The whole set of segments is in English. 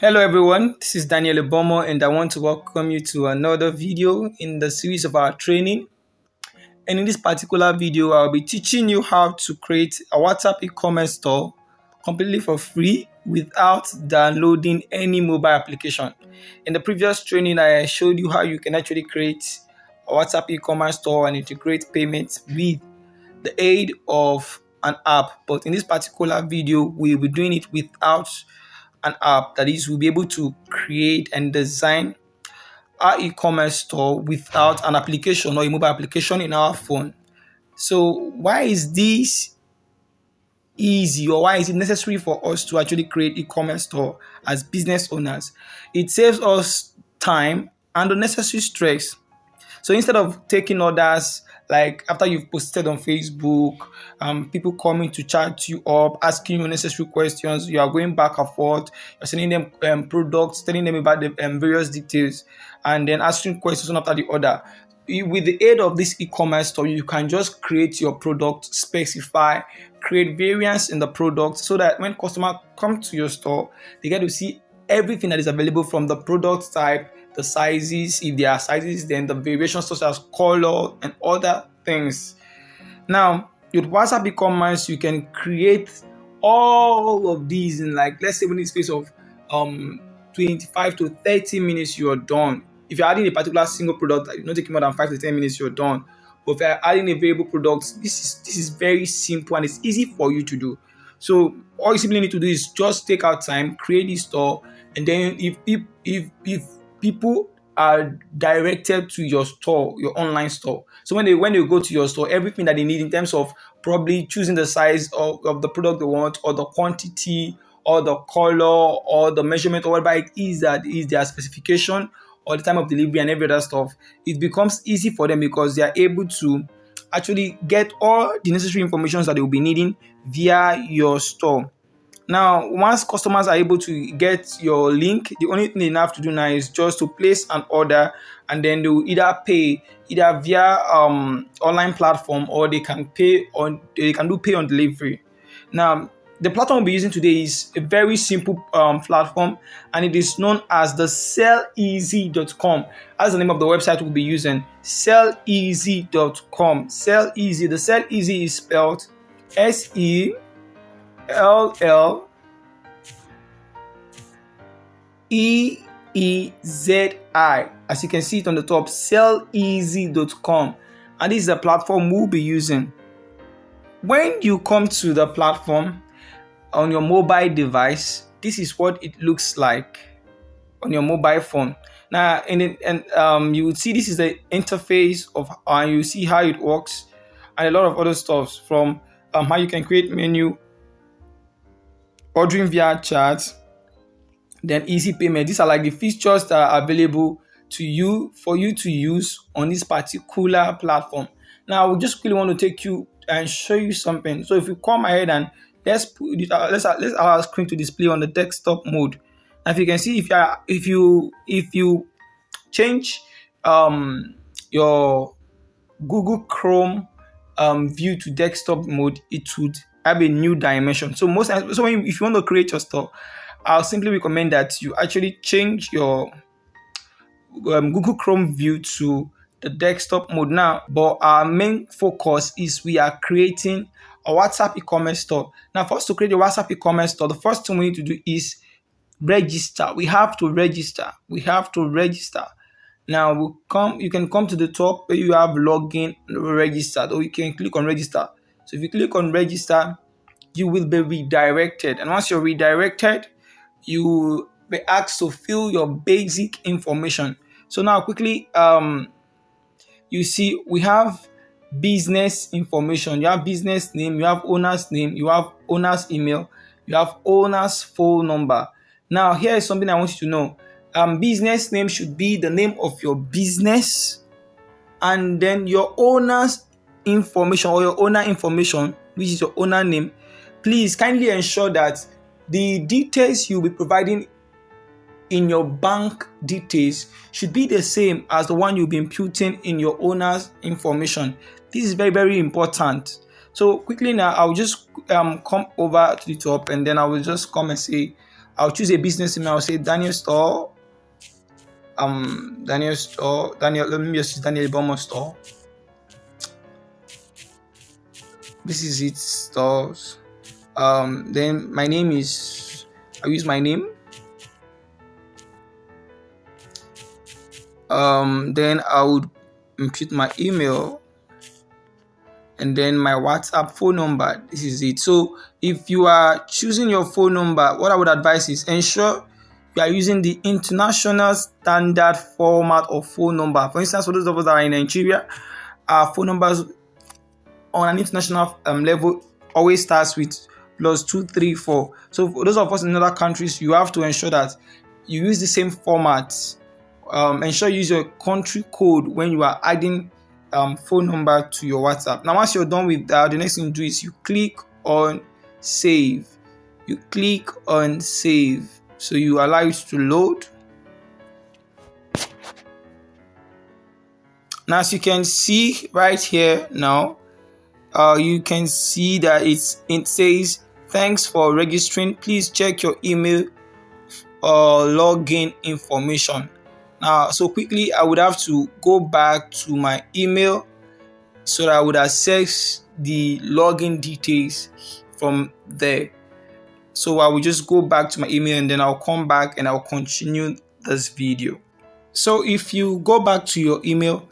Hello everyone, this is Daniel Ebomo and I want to welcome you to another video in the series of our training. And in this particular video, I'll be teaching you how to create a WhatsApp e-commerce store completely for free without downloading any mobile application. In the previous training, I showed you how you can actually create a WhatsApp e-commerce store and integrate payments with the aid of an app. But in this particular video, we'll be doing it without an app. That is, we'll be able to create and design our e-commerce store without an application or a mobile application in our phone. So why is this easy, or why is it necessary for us to actually create e-commerce store as business owners? It saves us time and unnecessary stress. So instead of taking orders, like after you've posted on Facebook, people coming to chat you up, asking you unnecessary questions, you are going back and forth, you're sending them products, telling them about the various details, and then asking questions one after the other. With the aid of this e-commerce store, you can just create your product, specify, create variance in the product, so that when customers come to your store, they get to see everything that is available from the product type, the sizes, if there are sizes, then the variations such as color and other things. Now, with WhatsApp e-commerce, you can create all of these in, like, let's say within the space of 25 to 30 minutes, you're done. If you're adding a particular single product, it's not taking more than 5 to 10 minutes, you're done. But if you're adding a variable product, this is very simple and it's easy for you to do. So all you simply need to do is just take out time, create this store, and then if people are directed to your store, your online store. So when they go to your store, everything that they need in terms of probably choosing the size of the product they want, or the quantity, or the color, or the measurement, or whatever it is that is their specification, or the time of delivery and every other stuff, it becomes easy for them because they are able to actually get all the necessary information that they will be needing via your store. Now, once customers are able to get your link, the only thing they have to do now is just to place an order, and then they will either pay either via online platform, or they can do pay on delivery. Now, the platform we'll be using today is a very simple platform, and it is known as the selleasy.com. That's the name of the website we'll be using. Selleasy.com. Sell Easy. The Sell Easy is spelled SELLEEZI. As you can see it on the top, selleasy.com. And this is the platform we'll be using. When you come to the platform on your mobile device, this is what it looks like on your mobile phone. Now, you will see this is the interface of, and you see how it works, and a lot of other stuff, from how you can create menu, ordering via chat, then easy payment. These are like the features that are available to you for you to use on this particular platform. Now, we just really want to take you and show you something. So if you come ahead and let's allow our screen to display on the desktop mode. And if you can see, if you change your Google Chrome view to desktop mode, it would have a new dimension. So if you want to create your store, I'll simply recommend that you actually change your Google Chrome view to the desktop mode now. But our main focus is we are creating a WhatsApp e-commerce store. Now, for us to create a WhatsApp e-commerce store, the first thing we need to do is register. We have to register. Now you can come to the top where you have login, registered, or you can click on register. So if you click on register, you will be redirected. And once you're redirected, you will be asked to fill your basic information. So now quickly, you see we have business information. You have business name, you have owner's name, you have owner's email, you have owner's phone number. Now, here is something I want you to know. Business name should be the name of your business, and then your owner's information, or your owner information, which is your owner name. Please kindly ensure that the details you'll be providing in your bank details should be the same as the one you'll be imputing in your owner's information. This is very, very important. So quickly now, I'll just come over to the top, and then I will just come and say I'll choose a business name. I'll say Daniel Store. Daniel Store. Daniel. Let me just use Daniel Bomo Store. This is it. Stores. Then my name is. I'll use my name. Then I would input my email. And then my WhatsApp phone number. This is it. So if you are choosing your phone number, what I would advise is ensure you are using the international standard format of phone number. For instance, for those of us that are in Nigeria, our phone numbers on an international level always starts with +234. So for those of us in other countries, you have to ensure that you use the same format. Ensure you use your country code when you are adding phone number to your WhatsApp. Now, once you're done with that, the next thing you do is you click on save. You click on save. So you allow it to load. Now, as you can see right here now, you can see that it says, thanks for registering. Please check your email or login information. Now, so quickly, I would have to go back to my email so that I would access the login details from there. So I will just go back to my email and then I'll come back and I'll continue this video. So if you go back to your email,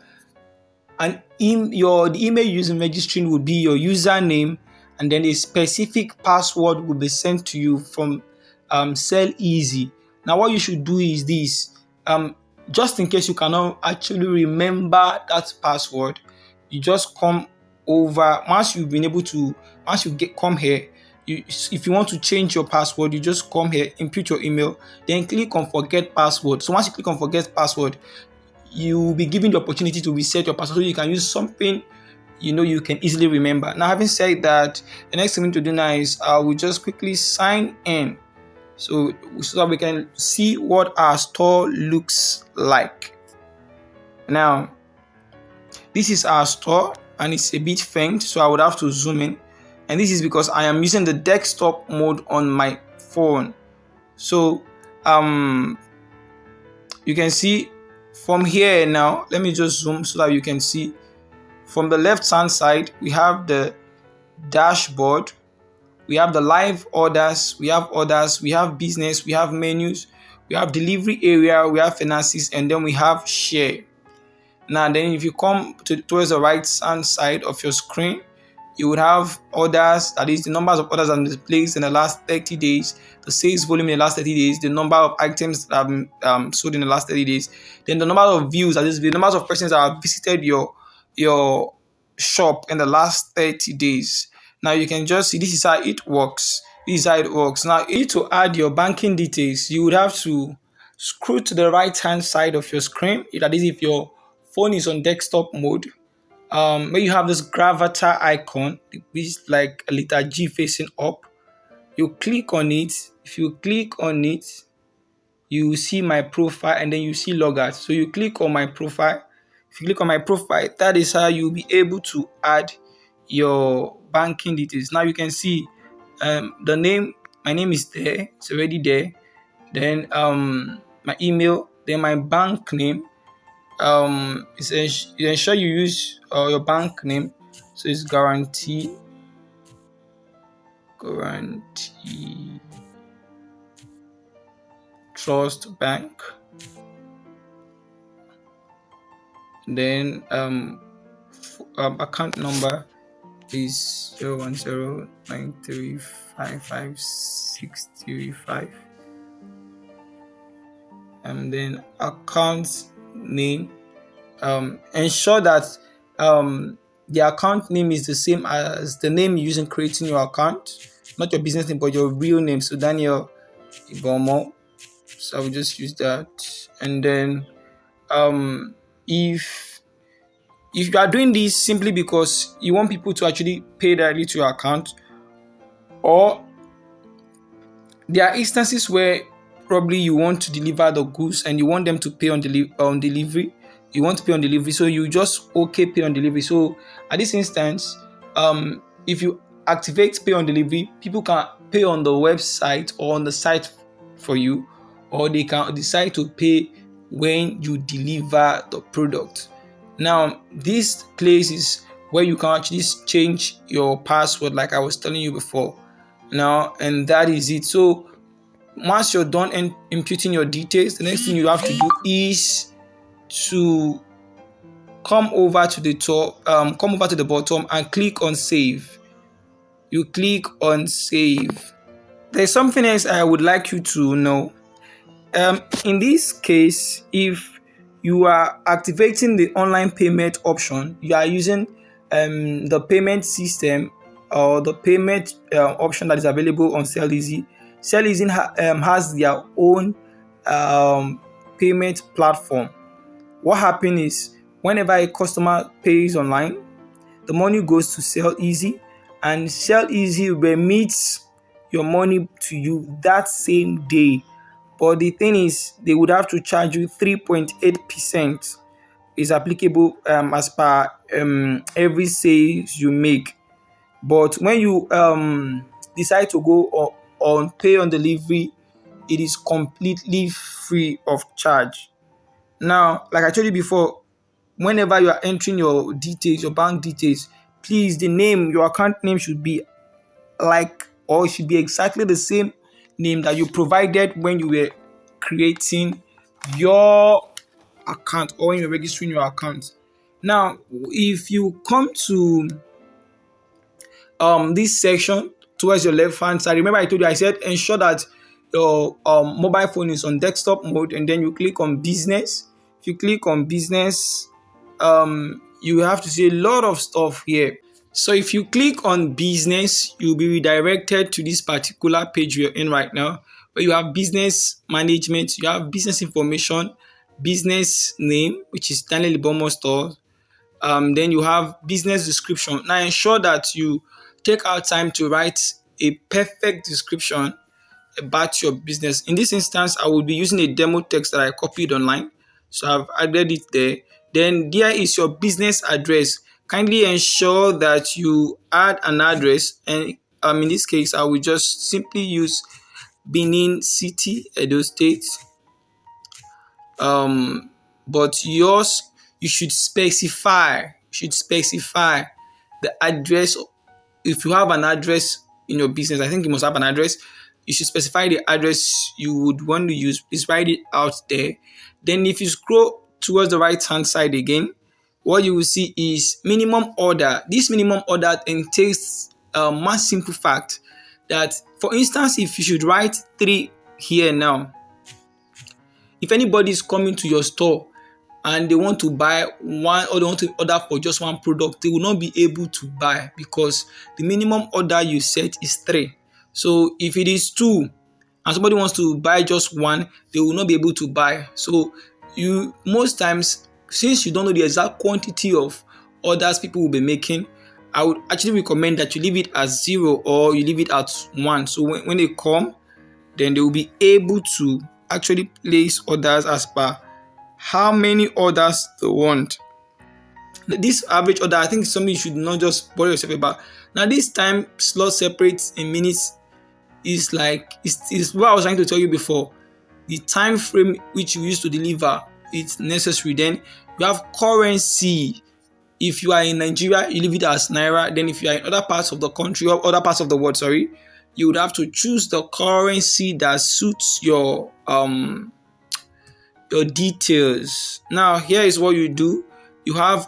and the email using registering would be your username, and then a specific password will be sent to you from Sell Easy. Now, what you should do is this: just in case you cannot actually remember that password, you just come over. Once you come here, if you want to change your password, you just come here, input your email, then click on forget password. So once you click on forget password, you will be given the opportunity to reset your password so you can use something you can easily remember. Now, having said that, the next thing to do now is I will just quickly sign in so that we can see what our store looks like. Now, this is our store and it's a bit faint, so I would have to zoom in, and this is because I am using the desktop mode on my phone. So you can see from here. Now let me just zoom so that you can see. From the left hand side, we have the dashboard, we have the live orders, we have business, we have menus, we have delivery area, we have finances, and then we have share. Now then, if you come towards the right hand side of your screen, you would have orders, that is the numbers of orders that have been placed in the last 30 days, the sales volume in the last 30 days, the number of items that have been sold in the last 30 days, then the number of views, that is the numbers of persons that have visited your shop in the last 30 days. Now you can just see this is how it works. Now, if you need to add your banking details, you would have to scroll to the right hand side of your screen. That is, if your phone is on desktop mode, where you have this gravatar icon, which is like a letter G facing up. You click on it. If you click on it, you see my profile and then you see logout. So you click on my profile. If you click on my profile, that is how you'll be able to add your banking details. Now you can see the name, my name is there, it's already there. Then my email, then my bank name. Ensure you use your bank name. So it's guarantee trust bank. Then account number is 01093555635. And then account name, ensure that the account name is the same as the name you use in creating your account, not your business name but your real name. So Daniel Ibomo, so I will just use that. And then if you are doing this simply because you want people to actually pay directly to your account, or there are instances where probably you want to deliver the goods and you want them to pay on delivery. You want to pay on delivery, so you just pay on delivery. So at this instance, if you activate pay on delivery, people can pay on the website or on the site for you, or they can decide to pay when you deliver the product. Now, this place is where you can actually change your password, like I was telling you before. Now, and that is it. So once you're done inputting your details, the next thing you have to do is to come over to the top, come over to the bottom and click on save. You click on save. There's something else I would like you to know. In this case, if you are activating the online payment option, you are using the payment system or the payment option that is available on SellEasy. SellEasy has their own payment platform. What happens is whenever a customer pays online, the money goes to SellEasy, and SellEasy remits your money to you that same day. But the thing is, they would have to charge you 3.8% is applicable as per every sales you make. But when you decide to go on pay on delivery, it is completely free of charge. Now, like I told you before, whenever you are entering your details, your bank details, please, your account name should be like, or it should be exactly the same name that you provided when you were creating your account or when you're registering your account. Now, if you come to this section towards your left hand side, remember I told you, I said ensure that your mobile phone is on desktop mode, and then you click on business. If you click on business, you have to see a lot of stuff here. So if you click on business, you'll be redirected to this particular page we're in right now, where you have business management, you have business information, business name, which is Daniel Ibomo Store. Then you have business description. Now ensure that you take out time to write a perfect description about your business. In this instance, I will be using a demo text that I copied online. So I've added it there. Then there is your business address. Kindly ensure that you add an address, and in this case, I will just simply use Benin City, Edo State. But yours, you should specify. The address. If you have an address in your business, I think you must have an address. You should specify the address you would want to use. Please write it out there. Then if you scroll towards the right hand side again, what you will see is minimum order. This minimum order entails one simple fact that, for instance, if you should write 3 here now, if anybody is coming to your store and they want to buy one, or they want to order for just one product, they will not be able to buy because the minimum order you set is 3. So if it is 2 and somebody wants to buy just one, they will not be able to buy. So you, most times, since you don't know the exact quantity of orders people will be making, I would actually recommend that you leave it at 0 or you leave it at 1. So when they come, then they will be able to actually place orders as per how many orders they want. This average order, I think, is something you should not just worry yourself about. Now, this time slot separates in minutes is like, is what I was trying to tell you before. The time frame which you use to deliver, it's necessary. Then you have currency. If you are in Nigeria, you leave it as Naira. Then if you are in other parts of the country or other parts of the world, you would have to choose the currency that suits your details. Now, here is what you do. You have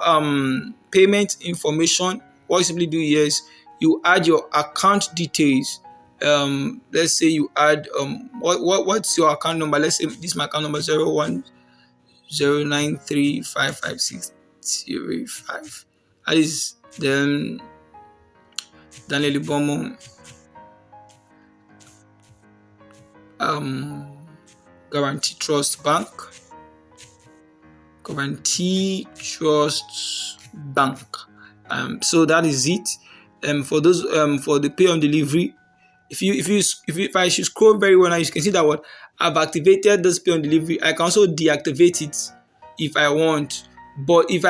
payment information. What you simply do here is you add your account details. Let's say you add what's your account number? Let's say this is my account number 0109355605. That is then Daniel Ibomo Guarantee Trust Bank. So that is it. For those for the pay on delivery, if I should scroll very well now, you can see that what I've activated this pay on delivery. I can also deactivate it if I want. But if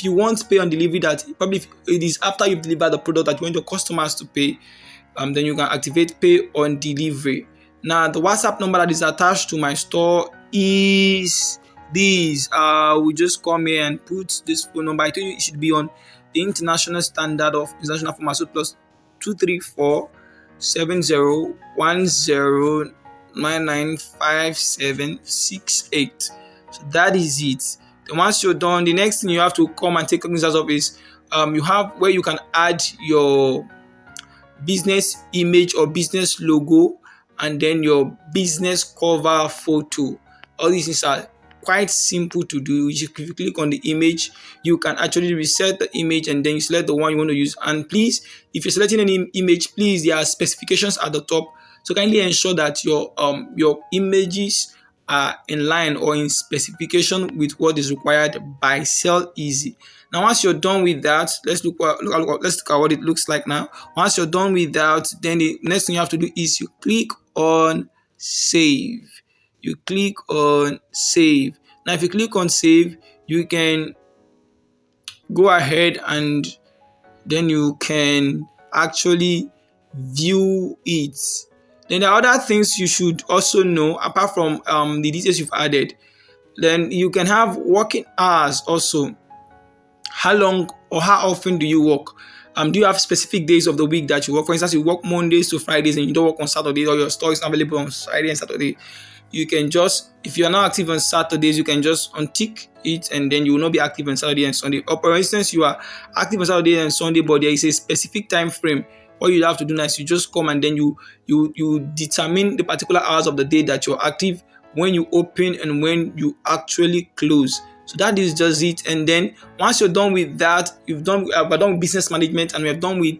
you want pay on delivery, that probably if it is after you've delivered the product that you want your customers to pay, then you can activate pay on delivery. Now the WhatsApp number that is attached to my store is this. We just come here and put this phone number. I told you it should be on the international standard of international format. So plus 234 7010995768. So that is it. Then once you're done, the next thing you have to come and take cognizance of is you have where you can add your business image or business logo, and then your business cover photo. All these things are quite simple to do. If you click on the image, you can actually reset the image and then you select the one you want to use. And please, if you're selecting any image, please, there are specifications at the top. So kindly ensure that your images are in line or in specification with what is required by Sell Easy. Now, once you're done with that, let's look at what it looks like now. Once you're done with that, then the next thing you have to do is you click on save. You click on save. Now, if you click on save, you can go ahead and then you can actually view it. Then there are other things you should also know apart from the details you've added. Then you can have working hours also. How long or how often do you work? Do you have specific days of the week that you work? For instance, you work Mondays to Fridays and you don't work on Saturdays, or your store is not available on Friday and Saturday. You can just, if you're not active on Saturdays, you can just untick it and then you will not be active on Saturday and Sunday. Or for instance, you are active on Saturday and Sunday, but there is a specific time frame. What you have to do now is you just come and then you determine the particular hours of the day that you're active, when you open and when you actually close. So that is just it. And then once you're done with that, we're done with business management and we're done with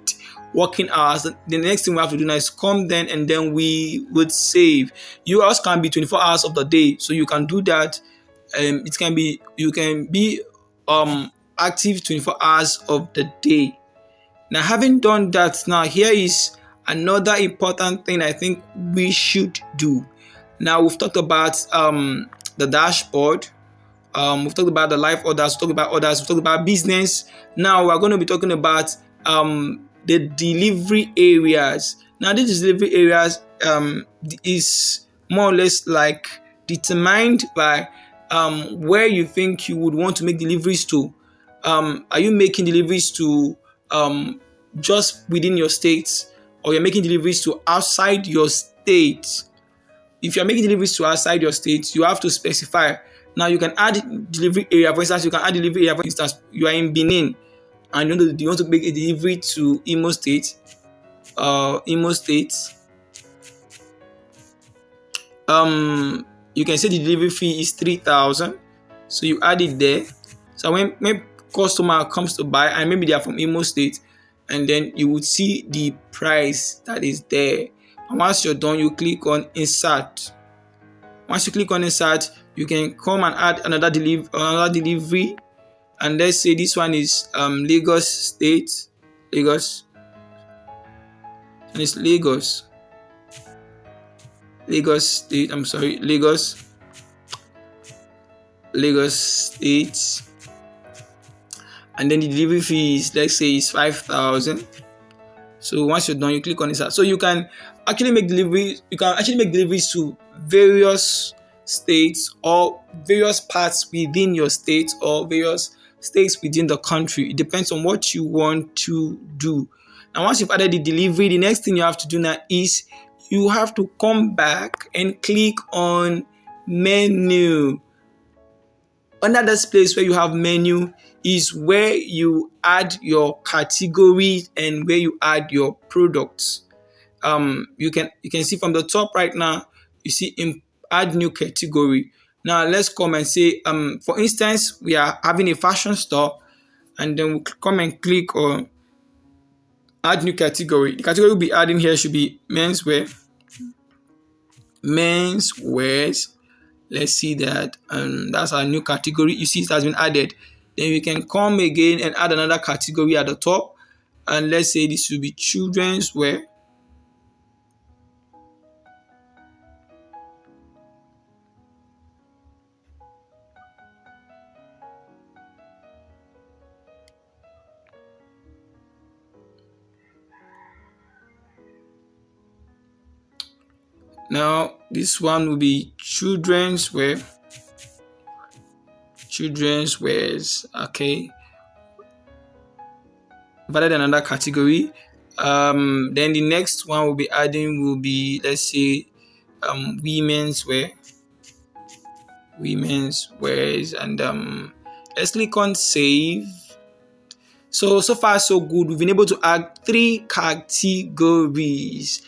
working hours. The next thing we have to do now is come then and then we would save. Yours can be 24 hours of the day, so you can do that. It can be you can be active 24 hours of the day. Now, having done that, now here is another important thing I think we should do. Now we've talked about the dashboard. We've talked about the live orders, we've talked about orders, we've talked about business. Now we're going to be talking about the delivery areas. Now these delivery areas is more or less like determined by where you think you would want to make deliveries to. Are you making deliveries to just within your state, or you're making deliveries to outside your state? If you're making deliveries to outside your state, you have to specify. Now you can add delivery area. For instance, you can add delivery area. For instance, you are in Benin and you want to make a delivery to Imo State. Imo State. You can say the delivery fee is 3,000. So you add it there. So when customer comes to buy and maybe they are from Imo State, and then you would see the price that is there. And once you're done, you click on insert. Once you click on insert, you can come and add another delivery. And let's say this one is Lagos State, Lagos, and it's Lagos State. I'm sorry, Lagos State. And then the delivery fee is, let's say, is 5,000. So once you're done, you click on insert. So you can actually make deliveries. You can actually make deliveries to various states or various parts within your state or various states within the country. It depends on what you want to do. Now, once you've added the delivery, the next thing you have to do now is you have to come back and click on menu. Under this place where you have menu is where you add your category and where you add your products. You can see from the top right now, you see add new category. Now let's come and say, for instance, we are having a fashion store, and then we'll come and click on add new category. The category we'll be adding here should be menswear. Menswears. Let's see that that's our new category. You see it has been added. Then we can come again and add another category at the top, and let's say this will be children's wear. Now this one will be children's wear. Children's wears. Okay. I've added another category. Then the next one we'll be adding will be, let's say, women's wear. Women's wears, and let's click on save. So far so good. We've been able to add 3 categories.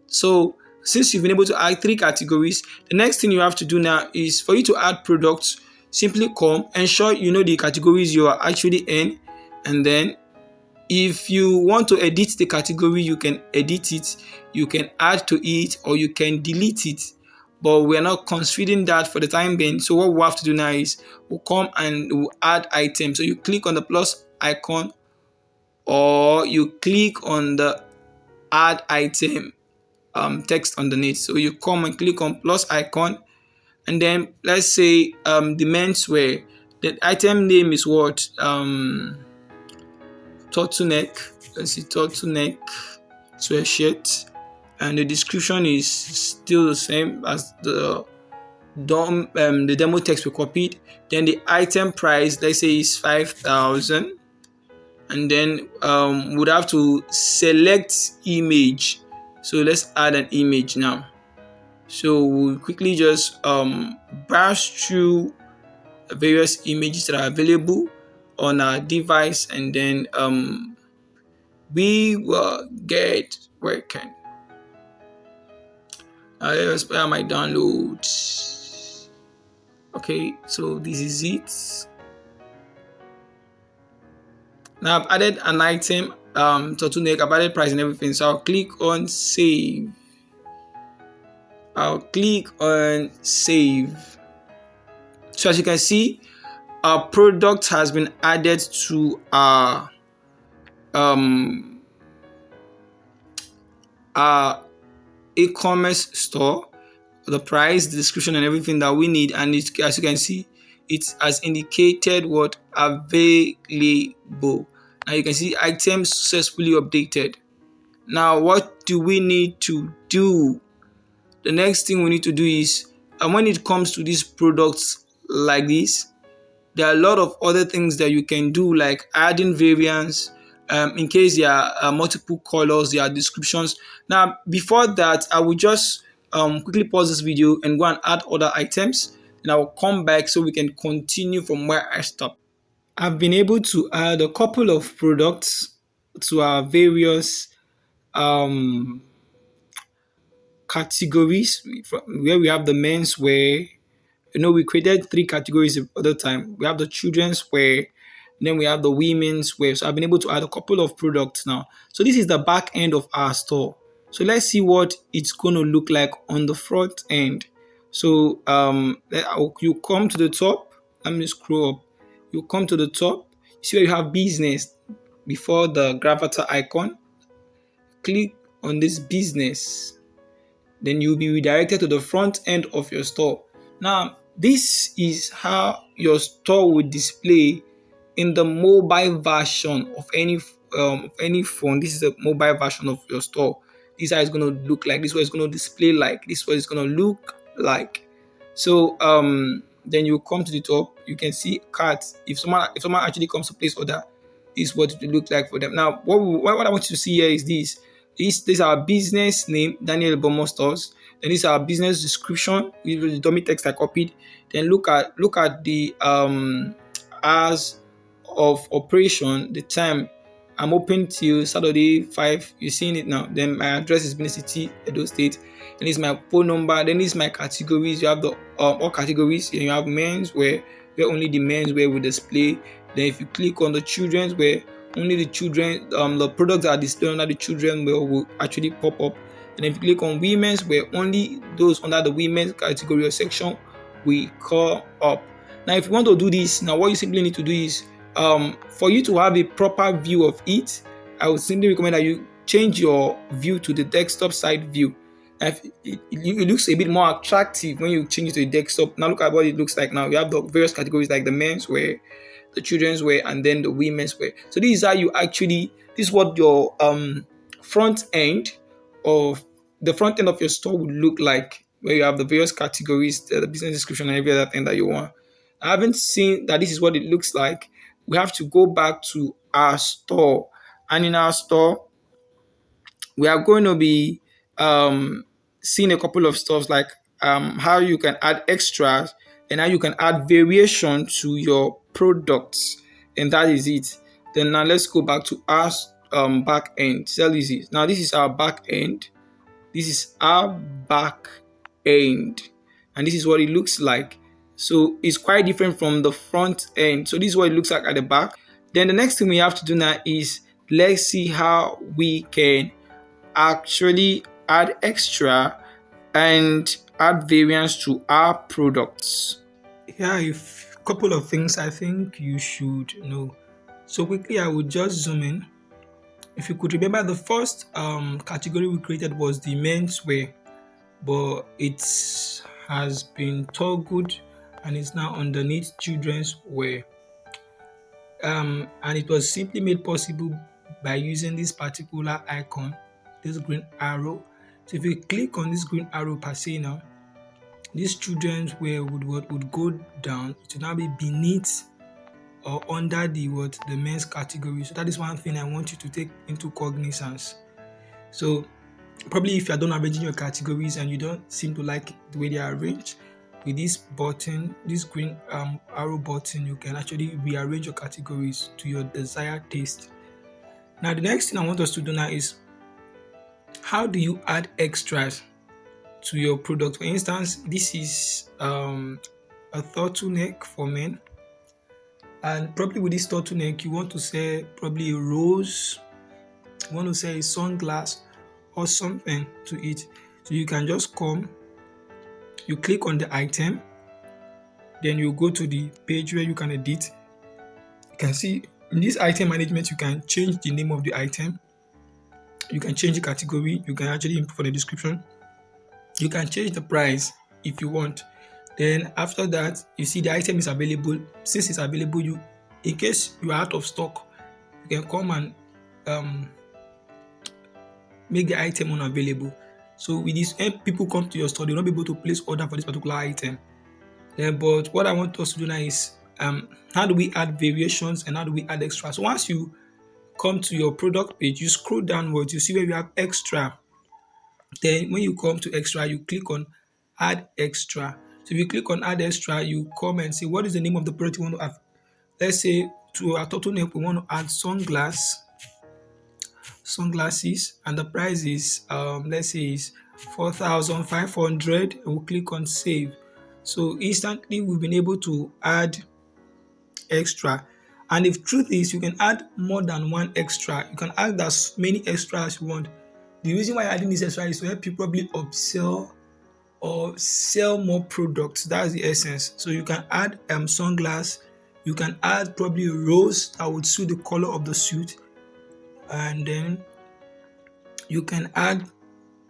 So since you've been able to add 3 categories, the next thing you have to do now is for you to add products. Simply ensure you know the categories you are actually in, and then if you want to edit the category, you can edit it, you can add to it, or you can delete it. But we're not considering that for the time being. So what we have to do now is we'll come and we'll add items. So you click on the plus icon, or you click on the add item text underneath. So you come and click on plus icon, and then let's say the menswear. The item name is what? Turtleneck. Let's see, turtleneck sweatshirt, and the description is still the same as the demo text we copied. Then the item price, let's say, is 5,000, and then would have to select image. So let's add an image now. So we'll quickly just browse through various images that are available on our device, and then we will get working. Let's play my downloads. Okay, so this is it. Now I've added an item, turtleneck. I've added price and everything. So I'll click on save. So as you can see, our product has been added to our e-commerce store. The price, the description, and everything that we need, and as you can see, it has indicated what available. Now you can see items successfully updated. Now what do we need to do? The next thing we need to do is, when it comes to these products like this, there are a lot of other things that you can do, like adding variance. In case there are multiple colors, there are descriptions. Now before that, I will just quickly pause this video and go and add other items, and I will come back so we can continue from where I stopped. I've been able to add a couple of products to our various categories, where we have the menswear. We created 3 categories at the time. We have the children's wear, and then we have the women's wear. So I've been able to add a couple of products now. So this is the back end of our store. So let's see what it's going to look like on the front end. So you come to the top. Let me scroll up. You come to the top. You see where you have business before the gravatar icon. Click on this business. Then you'll be redirected to the front end of your store. Now, this is how your store will display in the mobile version of any phone. This is a mobile version of your store. This is how it's going to look like. This is what it's going to display like. This is what it's going to look like. So then you come to the top. You can see carts. If someone actually comes to place order, this is what it will look like for them. Now, what I want you to see here is this. This is our business name, Daniel Bomo Stores. Then this is our business description with the dummy text I copied. Then look at the hours of operation, the time. I'm open till Saturday 5. You're seeing it now. Then my address is Benin City, Edo State. Then this is my phone number. Then this is my categories. You have the all categories. And you have men's wear, where only the men's wear will display. Then if you click on the children's wear, only the children, the products that are displayed under the children will actually pop up. And if you click on women's wear, only those under the women's category or section will come up. Now, if you want to do this, now what you simply need to do is, for you to have a proper view of it, I would simply recommend that you change your view to the desktop side view. It looks a bit more attractive when you change it to the desktop. Now look at what it looks like now. You have the various categories like the men's wear, the children's wear, and then the women's wear. So this is how this is what your front end of the front end of your store would look like, where you have the various categories, the business description, and every other thing that you want. I haven't seen that this is what it looks like. We have to go back to our store, and in our store, we are going to be seeing a couple of stuff like how you can add extras and how you can add variation to your products, and that is it. Then now let's go back to our back end. Sell easy. Now this is our back end. This is our back end, and this is what it looks like. So it's quite different from the front end. So this is what it looks like at the back. Then the next thing we have to do now is let's see how we can actually add extra and add variance to our products. Here are a couple of things I think you should know. So quickly, I would just zoom in. If you could remember, the first category we created was the menswear, but it has been toggled and it's now underneath children's wear. And it was simply made possible by using this particular icon, this green arrow. So if you click on this green arrow per se now, this children's wear would go down. It will now be beneath or under the men's category. So that is one thing I want you to take into cognizance. So probably if you are done arranging your categories and you don't seem to like the way they are arranged, with this button, this green arrow button, you can actually rearrange your categories to your desired taste. Now the next thing I want us to do now is, how do you add extras to your product? For instance, this is a turtleneck for men, and probably with this turtleneck you want to sell probably a rose, you want to sell a sunglass or something to it. So you can just come, you click on the item, then you go to the page where you can edit. You can see in this item management, you can change the name of the item, you can change the category, you can actually input for the description, you can change the price if you want. Then after that, you see the item is available. Since it's available, you, in case you are out of stock, you can come and make the item unavailable. So with this, when people come to your store, they'll not be able to place order for this particular item. But what I want us to do now is how do we add variations and how do we add extras? So once you come to your product page, you scroll downwards, you see where you have extra. Then when you come to extra, you click on add extra. So if you click on add extra, you come and say what is the name of the product you want to add. Let's say to our turtleneck, we want to add sunglasses, and the price is let's say is 4,500. We'll click on save. So instantly we've been able to add extra. And if truth is, you can add more than one extra. You can add as many extras as you want. The reason why adding this extra is to help you probably upsell or sell more products. That's the essence. So you can add sunglasses. You can add probably a rose that would suit the color of the suit, and then you can add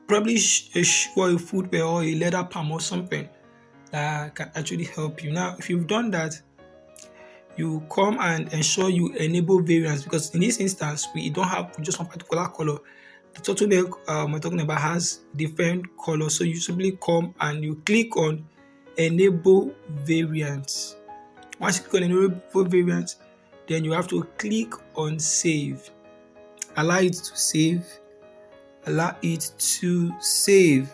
probably a shoe or a footwear or a leather palm or something that can actually help you. Now, if you've done that, you come and ensure you enable variance, because in this instance, we don't have just one particular color. The turtleneck we're talking about has different colors. So you simply come and you click on enable variance. Once you click on enable variance, then you have to click on save. Allow it to save. Allow it to save.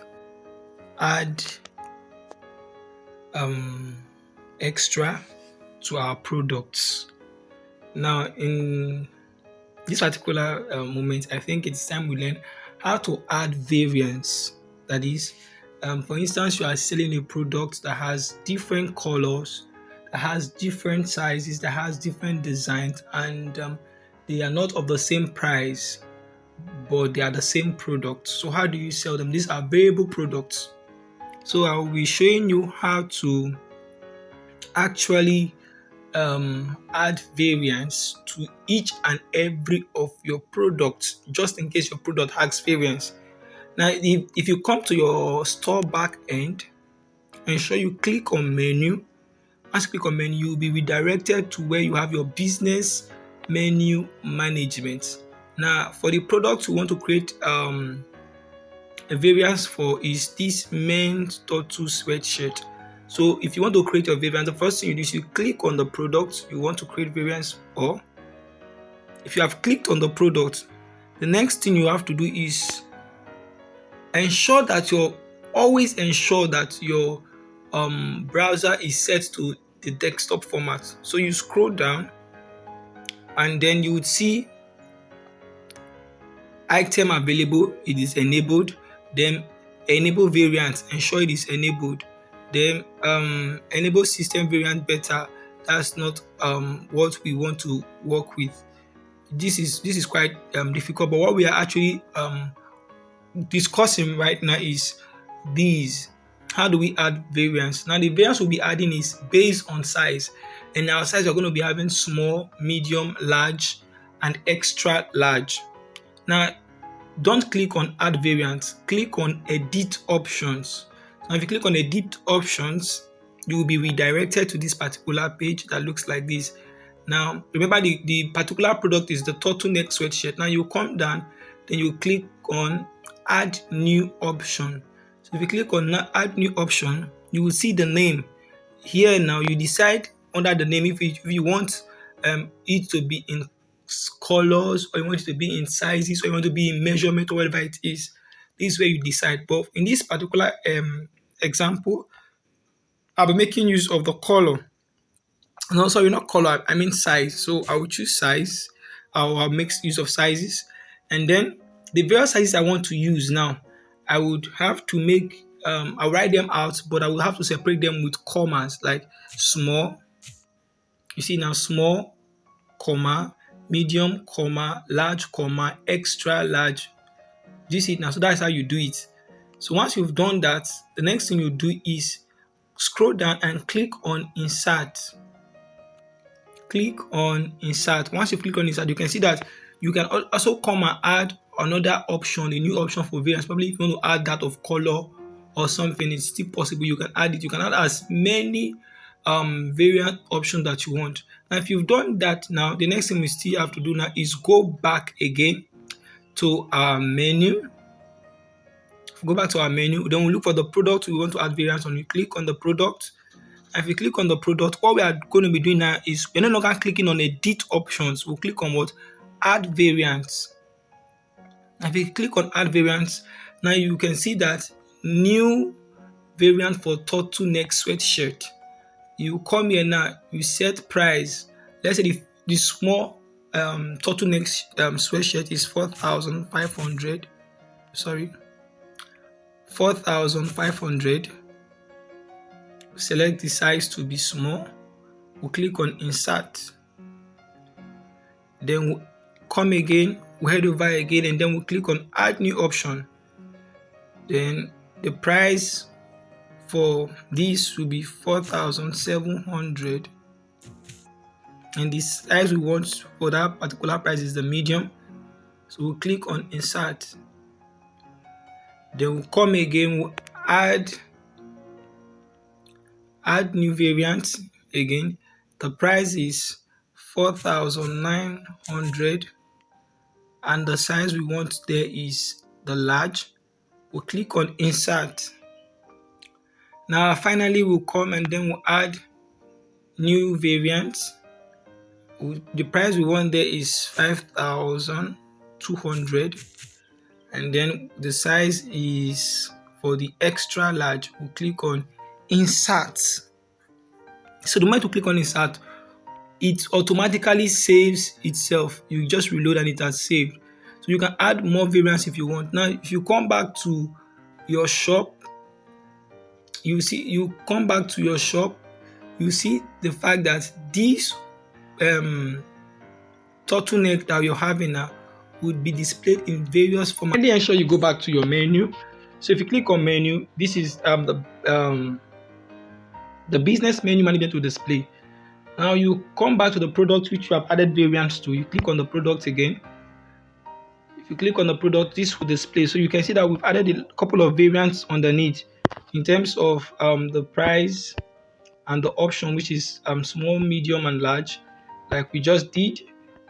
Add extra to our products. Now in this particular moment, I think it's time we learn how to add variance. That is, for instance, you are selling a product that has different colors, that has different sizes, that has different designs, and they are not of the same price, but they are the same product. So how do you sell them? These are variable products. So I will be showing you how to actually add variance to each and every of your products, just in case your product has variance. Now, if you come to your store back end, ensure you click on menu. Once you click on menu, you'll be redirected to where you have your business menu management. Now, for the product you want to create a variance for is this men's turtle sweatshirt. So if you want to create your variance, the first thing you do is you click on the product you want to create variance for. If you have clicked on the product, the next thing you have to do is always ensure that your browser is set to the desktop format. So you scroll down and then you would see item available, it is enabled. Then enable variant, ensure it is enabled. Then enable system variant beta, that's not what we want to work with. This is quite difficult, but what we are actually discussing right now is these. How do we add variance? Now the variance we'll be adding is based on size, and our size we're going to be having small, medium, large, and extra large. Now don't click on add variance, click on edit options. Now if you click on edit options, you will be redirected to this particular page that looks like this. Now remember the particular product is the turtleneck sweatshirt. Now you come down, then you click on add new option. So if you click on add new option, you will see the name. Here now you decide under the name if you want it to be in colors, or you want it to be in sizes, or you want to be in measurement, or whatever it is. This is where you decide. But in this particular example, I'll be making use of the color. No, sorry, not color, I mean size. So I will choose size. I'll make use of sizes. And then the various sizes I want to use now, I would have to make, I'll write them out, but I will have to separate them with commas, like small. You see now, small, comma, medium, comma, large, comma, extra large. Do you see it now? So that's how you do it. So once you've done that, the next thing you do is scroll down and click on insert. Click on insert. Once you click on insert, you can see that you can also come and add another option, a new option for variance. Probably if you want to add that of color or something, it's still possible. You can add it. You can add as many variant options that you want. Now if you've done that, now the next thing we still have to do now is go back again to our menu. Go back to our menu, then we look for the product we want to add variance on. You click on the product. If you click on the product, what we are going to be doing now is we're no longer clicking on edit options. We'll click on what? Add variance. If you click on add variance, now you can see that new variant for turtleneck sweatshirt. You come here now, you set price. Let's say the small turtleneck sweatshirt is 4,500. Sorry, 4,500. Select the size to be small. We'll click on insert. Then we'll come again, we'll head over again, and then we'll click on add new option. Then the price for this will be 4,700. And the size we want for that particular price is the medium. So we'll click on insert. Then we'll come again, we'll add new variant again. The price is 4,900 and the size we want there is the large. We'll click on insert. Now finally we'll come and then we'll add new variant. The price we want there is 5,200 and then the size is for the extra large. We'll click on insert. So the moment you click on insert, it automatically saves itself. You just reload and it has saved. So you can add more variants if you want. Now if you come back to your shop, you see the fact that this turtleneck that you're having now would be displayed in various formats. And then ensure you go back to your menu. So if you click on menu, this is the business menu management will display. Now you come back to the product which you have added variants to. You click on the product again. If you click on the product, this will display. So you can see that we've added a couple of variants underneath in terms of the price and the option, which is small, medium, and large, like we just did.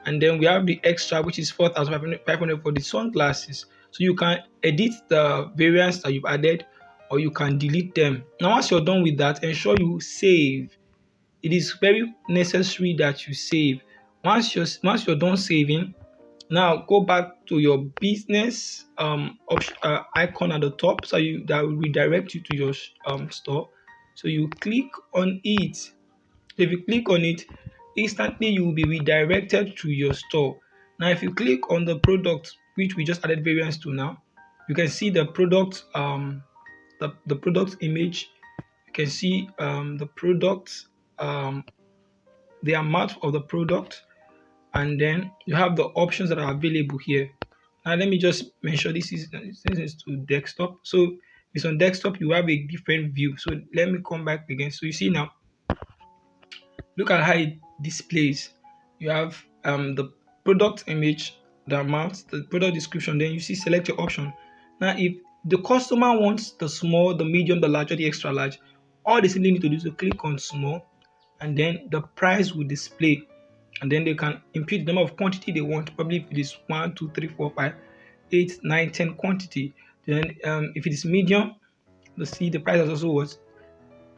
And then we have the extra, which is 4,500 for the sunglasses. So you can edit the variants that you've added, or you can delete them. Now once you're done with that, ensure you save. It is very necessary that you save. Once you're done saving, now go back to your business icon at the top, so that will redirect you to your store. So you click on it. If you click on it, instantly you will be redirected to your store. Now if you click on the product which we just added variants to now, you can see the product the product image. You can see the product, um, the amount of the product, and then you have the options that are available here. Now let me just mention this is to desktop. So if it's on desktop, you have a different view. So let me come back again. So you see now, look at how it displays. You have the product image, the amount, the product description, then you see select your option. Now if the customer wants the small, the medium, the large, or the extra large, all they simply need to do is to click on small, and then the price will display, and then they can input the number of quantity they want. Probably if it is 1, 2, 3, 4, 5, 8, 9, 10 quantity. Then if it is medium, you see the price also was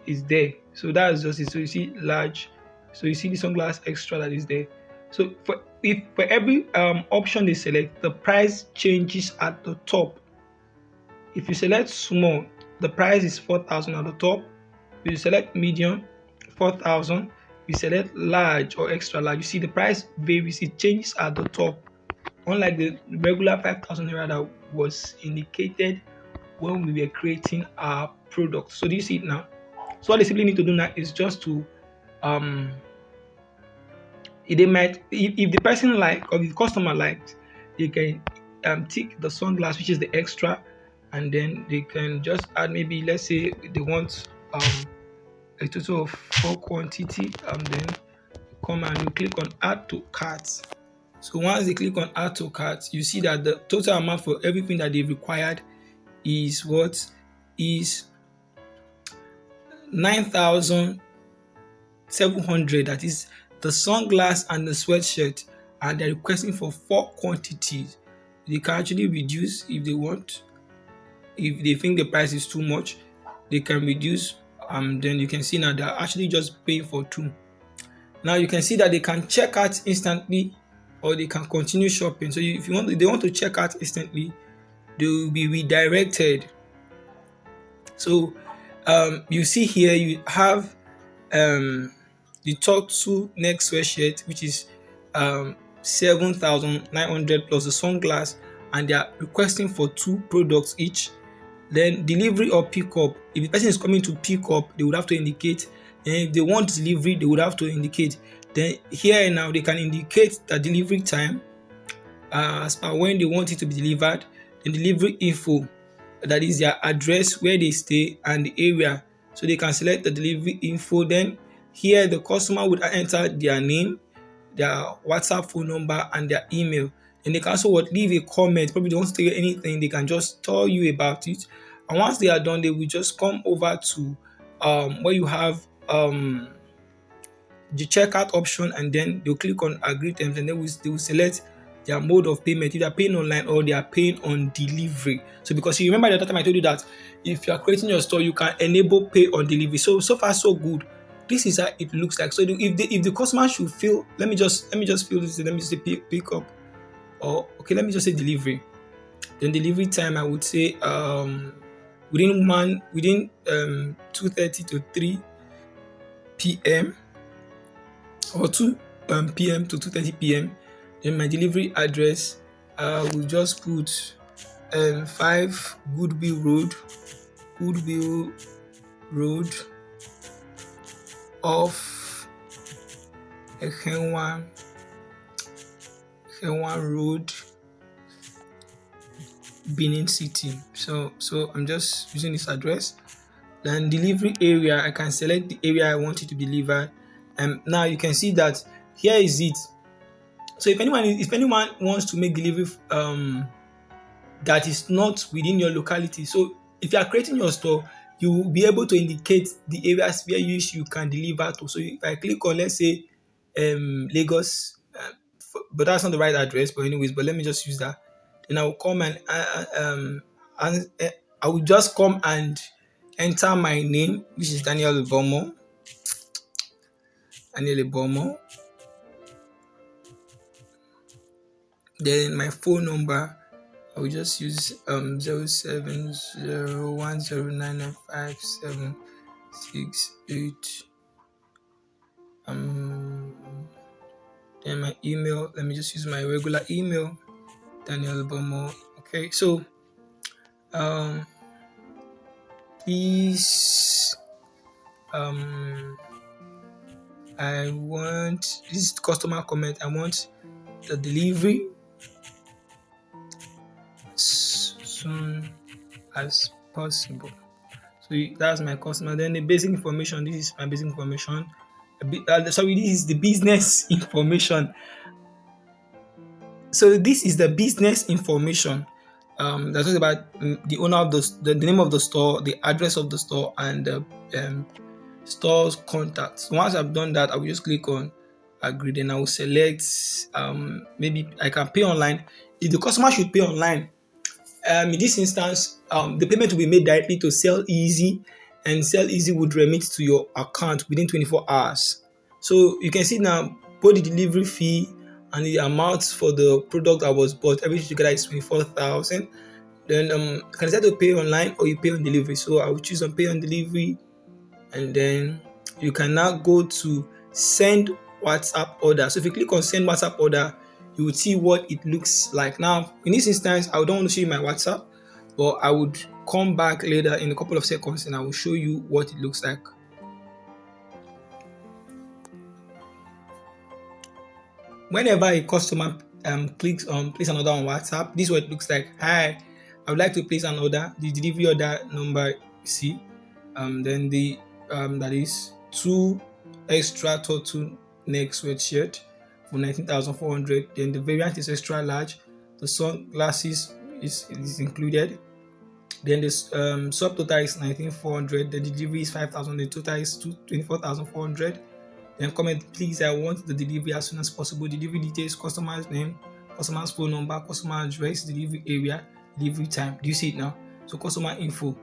is there. So that's just it. So you see large. So you see the sunglass extra that is there. So for every option they select, the price changes at the top. If you select small, the price is 4,000 at the top. If you select medium, 4,000. You select large or extra large, you see the price varies, it changes at the top. Unlike the regular 5,000 naira that was indicated when we were creating our product. So do you see it now? So what they simply need to do now is just to um they might, if the person like, or the customer likes, they can tick the sunglass, which is the extra, and then they can just add, maybe let's say they want a total of 4 quantity, and then come and you click on add to cart. So once they click on add to cart, you see that the total amount for everything that they've required is what is 9,700. That is the sunglass and the sweatshirt, and they're requesting for 4 quantities. They can actually reduce if they want. If they think the price is too much, they can reduce. Then you can see now they're actually just paying for 2. Now you can see that they can check out instantly, or they can continue shopping. So if they want to check out instantly, they will be redirected. So you see here you have the top 2 next sweatshirt, which is 7,900 plus the sunglass, and they are requesting for 2 products each. Then delivery or pickup. If the person is coming to pick up, they would have to indicate. And if they want delivery, they would have to indicate. Then here now they can indicate the delivery time as per when they want it to be delivered. The delivery info, that is their address, where they stay, and the area. So they can select the delivery info. Then here the customer would enter their name, their WhatsApp phone number, and their email. And they can also leave a comment. Probably they don't say anything, they can just tell you about it. And once they are done, they will just come over to where you have the checkout option, and then they'll click on agree terms, and then they will select their mode of payment, if they are paying online or they are paying on delivery. So because you remember the other time I told you that if you are creating your store, you can enable pay on delivery. So far so good. This is how it looks like. So if the customer should feel, let me just fill this. Let me say pick up, or okay, let me just say delivery. Then delivery time, I would say within 2:30 to 3 p.m. or 2 p.m. to 2:30 p.m. Then my delivery address, will just put 5 Goodwill Road off Ekenwan Road, Benin City. So I'm just using this address. Then delivery area, I can select the area I want it to be delivered. And now you can see that here is it. So if anyone wants to make delivery that is not within your locality, so if you are creating your store, you will be able to indicate the areas where you can deliver to. So if I click on, let's say Lagos, but that's not the right address. But anyways, but let me just use that. Then I will come and I will just come and enter my name, which is Daniel Bomo. Daniel Bomo. Then my phone number, I will just use 07010955768. Then my email, let me just use my regular email, Daniel Bomo. Okay, so please, I want this customer comment. I want the delivery as soon as possible. So that's my customer. Then the basic information. This is my basic information. Sorry, this is the business information. So this is the business information. That talks about the owner of the name of the store, the address of the store, and the store's contacts. Once I've done that, I will just click on agree. Then I will select maybe I can pay online. If the customer should pay online, in this instance, the payment will be made directly to Sell Easy, and Sell Easy would remit to your account within 24 hours. So you can see now both the delivery fee and the amount for the product that was bought, everything together is 24,000. Then you can decide to pay online or you pay on delivery. So I will choose on pay on delivery, and then you can now go to send WhatsApp order. So if you click on send WhatsApp order, you will see what it looks like. Now, in this instance, I don't want to show you my WhatsApp, but I would come back later in a couple of seconds and I will show you what it looks like. Whenever a customer clicks on place an order on WhatsApp, this is what it looks like. Hi, I would like to place an order. The delivery order number, see, then the that is 2 extra turtle neck sweatshirt for 19,400. Then the variant is extra large. The sunglasses is included. Then the subtotal is 19,400. The delivery is 5,000. The total is 24,400. Then comment, please, I want the delivery as soon as possible. Delivery details, customer's name, customer's phone number, customer address, delivery area, delivery time. Do you see it now? So customer info. Do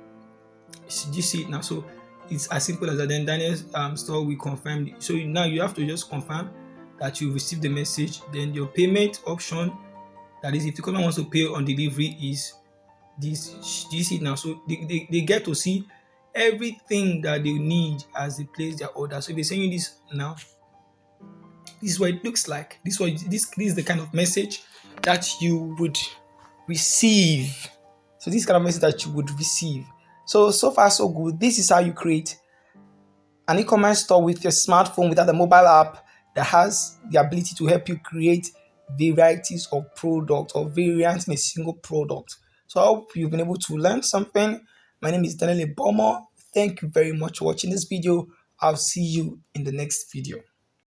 you see it now? So it's as simple as that. Then Daniel's store will confirm. So now you have to just confirm that you received the message. Then your payment option, that is, if the customer wants to pay on delivery, is this. Do you see it now? So they get to see everything that they need as they place their order. So if they're sending this now, this is what it looks like. This is the kind of message that you would receive. So this kind of message that you would receive. So far so good. This is how you create an e-commerce store with your smartphone without a mobile app that has the ability to help you create varieties of products or variants in a single product. So I hope you've been able to learn something. My name is Daniel Bomo. Thank you very much for watching this video. I'll see you in the next video.